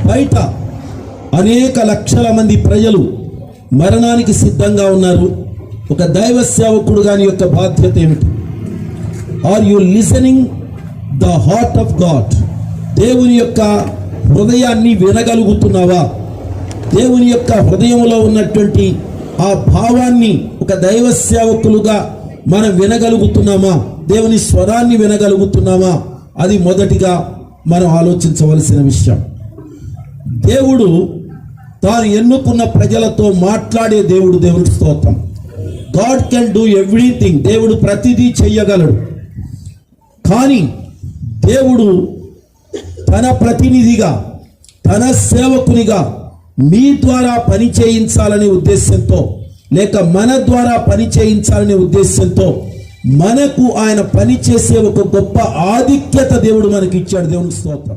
బయట అనేక లక్షల మంది ప్రజలు మరణానికి సిద్ధంగా ఉన్నారు. ఒక దైవ సేవకుడు గాని యొక్క బాధ్యత ఏమిటి? Are you listening the heart of God? దేవుని యొక్క హృదయాన్ని వినగలుగుతున్నావా? దేవుని యొక్క హృదయంలో ఉన్నటువంటి ఆ భావాన్ని ఒక దైవ సేవకులుగా మనం వినగలుగుతున్నామా? దేవుని స్వరాన్ని వినగలుగుతున్నామా? అది మొదటిగా మనం ఆలోచించవలసిన విషయం. దేవుడు తాను ఎన్నుకున్న ప్రజలతో మాట్లాడే దేవుడు. దేవునికి స్తోత్రం. God can do everything. దేవుడు ప్రతిదీ చెయ్యగలడు. కానీ దేవుడు తన ప్రతినిధిగా, తన సేవకునిగా మీ ద్వారా పని చేయించాలనే ఉద్దేశంతో, లేక మన ద్వారా పని చేయించాలనే ఉద్దేశంతో మనకు ఆయన పని చేసే ఒక గొప్ప ఆధిక్యత దేవుడు మనకి ఇచ్చాడు. దేవునికి స్తోత్రం.